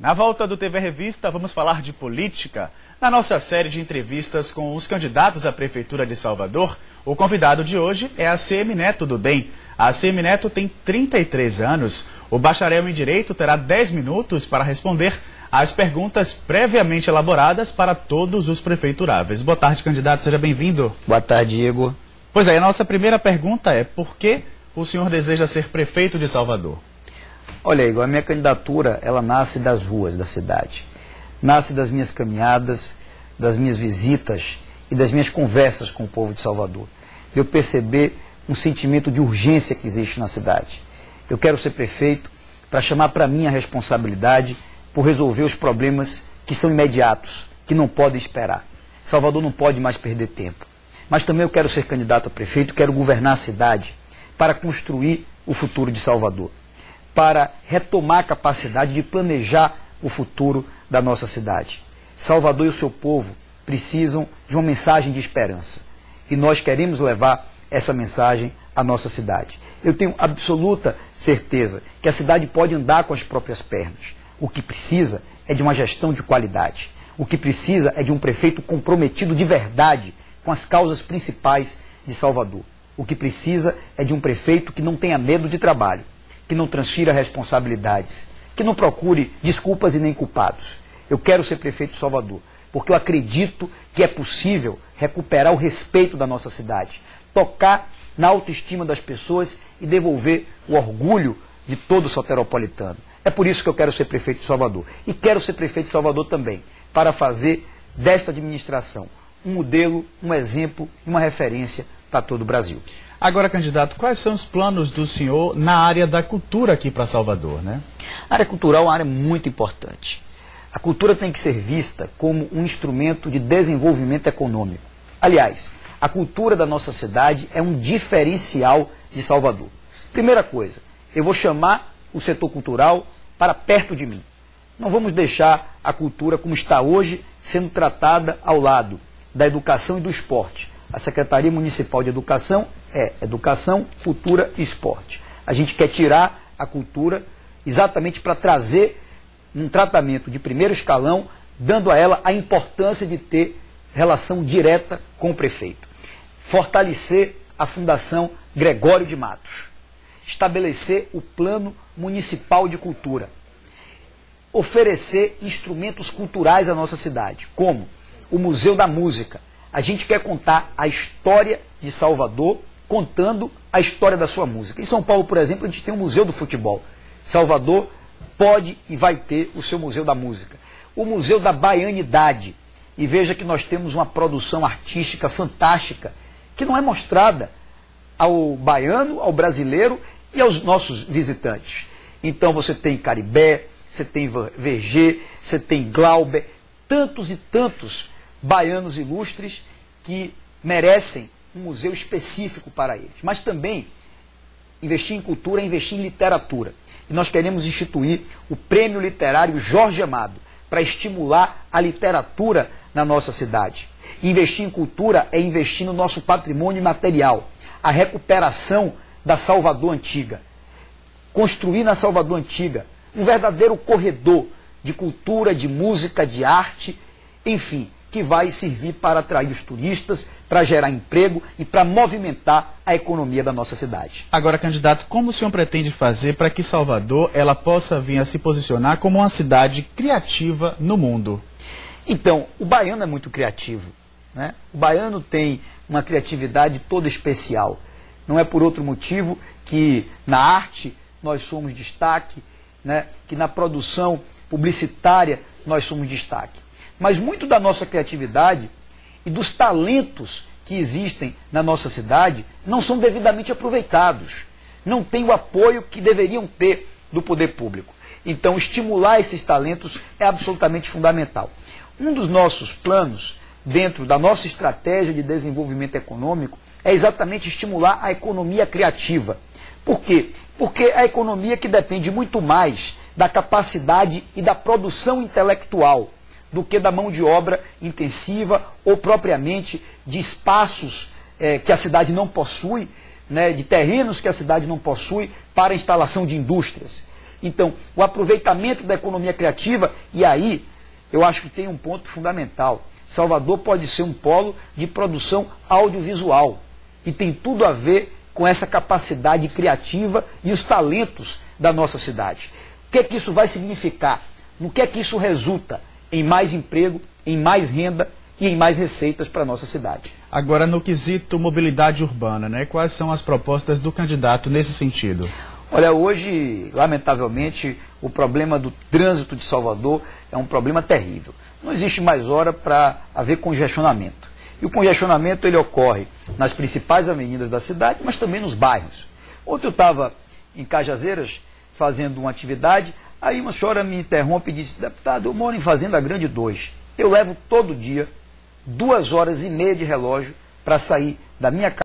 Na volta do TV Revista, vamos falar de política. Na nossa série de entrevistas com os candidatos à Prefeitura de Salvador, o convidado de hoje é a ACM Neto do DEM. A ACM Neto tem 33 anos. O bacharel em Direito terá 10 minutos para responder às perguntas previamente elaboradas para todos os prefeituráveis. Boa tarde, candidato. Seja bem-vindo. Boa tarde, Igor. Pois é, a nossa primeira pergunta é: por que o senhor deseja ser prefeito de Salvador? Olha, Igor, a minha candidatura, ela nasce das ruas da cidade. Nasce das minhas caminhadas, das minhas visitas e das minhas conversas com o povo de Salvador. Eu perceber um sentimento de urgência que existe na cidade. Eu quero ser prefeito para chamar para mim a responsabilidade por resolver os problemas que são imediatos, que não podem esperar. Salvador não pode mais perder tempo. Mas também eu quero ser candidato a prefeito, quero governar a cidade para construir o futuro de Salvador, para retomar a capacidade de planejar o futuro da nossa cidade. Salvador e o seu povo precisam de uma mensagem de esperança. E nós queremos levar essa mensagem à nossa cidade. Eu tenho absoluta certeza que a cidade pode andar com as próprias pernas. O que precisa é de uma gestão de qualidade. O que precisa é de um prefeito comprometido de verdade com as causas principais de Salvador. O que precisa é de um prefeito que não tenha medo de trabalho, que não transfira responsabilidades, que não procure desculpas e nem culpados. Eu quero ser prefeito de Salvador, porque eu acredito que é possível recuperar o respeito da nossa cidade, tocar na autoestima das pessoas e devolver o orgulho de todo soteropolitano. É por isso que eu quero ser prefeito de Salvador. E quero ser prefeito de Salvador também, para fazer desta administração um modelo, um exemplo e uma referência para todo o Brasil. Agora, candidato, quais são os planos do senhor na área da cultura aqui para Salvador, né? A área cultural é uma área muito importante. A cultura tem que ser vista como um instrumento de desenvolvimento econômico. Aliás, a cultura da nossa cidade é um diferencial de Salvador. Primeira coisa, eu vou chamar o setor cultural para perto de mim. Não vamos deixar a cultura como está hoje, sendo tratada ao lado da educação e do esporte. A Secretaria Municipal de Educação é Educação, Cultura e Esporte. A gente quer tirar a cultura exatamente para trazer um tratamento de primeiro escalão, dando a ela a importância de ter relação direta com o prefeito. Fortalecer a Fundação Gregório de Matos. Estabelecer o Plano Municipal de Cultura. Oferecer instrumentos culturais à nossa cidade, como o Museu da Música. A gente quer contar a história de Salvador, contando a história da sua música. Em São Paulo, por exemplo, a gente tem o Museu do Futebol. Salvador pode e vai ter o seu Museu da Música. O Museu da Baianidade. E veja que nós temos uma produção artística fantástica, que não é mostrada ao baiano, ao brasileiro e aos nossos visitantes. Então você tem Caribé, você tem Vergê, você tem Glauber, tantos e tantos baianos ilustres que merecem um museu específico para eles. Mas também investir em cultura é investir em literatura. E nós queremos instituir o Prêmio Literário Jorge Amado para estimular a literatura na nossa cidade. Investir em cultura é investir no nosso patrimônio imaterial, a recuperação da Salvador Antiga. Construir na Salvador Antiga um verdadeiro corredor de cultura, de música, de arte, enfim, que vai servir para atrair os turistas, para gerar emprego e para movimentar a economia da nossa cidade. Agora, candidato, como o senhor pretende fazer para que Salvador ela possa vir a se posicionar como uma cidade criativa no mundo? Então, o baiano é muito criativo, né? O baiano tem uma criatividade toda especial. Não é por outro motivo que na arte nós somos destaque, né? Que na produção publicitária nós somos destaque. Mas muito da nossa criatividade e dos talentos que existem na nossa cidade não são devidamente aproveitados. Não têm o apoio que deveriam ter do poder público. Então, estimular esses talentos é absolutamente fundamental. Um dos nossos planos, dentro da nossa estratégia de desenvolvimento econômico, é exatamente estimular a economia criativa. Por quê? Porque a economia que depende muito mais da capacidade e da produção intelectual do que da mão de obra intensiva ou propriamente de espaços que a cidade não possui, né, de terrenos que a cidade não possui para a instalação de indústrias. Então, o aproveitamento da economia criativa, e aí eu acho que tem um ponto fundamental. Salvador pode ser um polo de produção audiovisual e tem tudo a ver com essa capacidade criativa e os talentos da nossa cidade. O que é que isso vai significar? No que é que isso resulta? Em mais emprego, em mais renda e em mais receitas para a nossa cidade. Agora, no quesito mobilidade urbana, né? Quais são as propostas do candidato nesse sentido? Olha, hoje, lamentavelmente, o problema do trânsito de Salvador é um problema terrível. Não existe mais hora para haver congestionamento. E o congestionamento ele ocorre nas principais avenidas da cidade, mas também nos bairros. Ontem eu estava em Cajazeiras fazendo uma atividade, aí uma senhora me interrompe e disse: deputado, eu moro em Fazenda Grande 2. Eu levo todo dia 2 horas e meia de relógio para sair da minha casa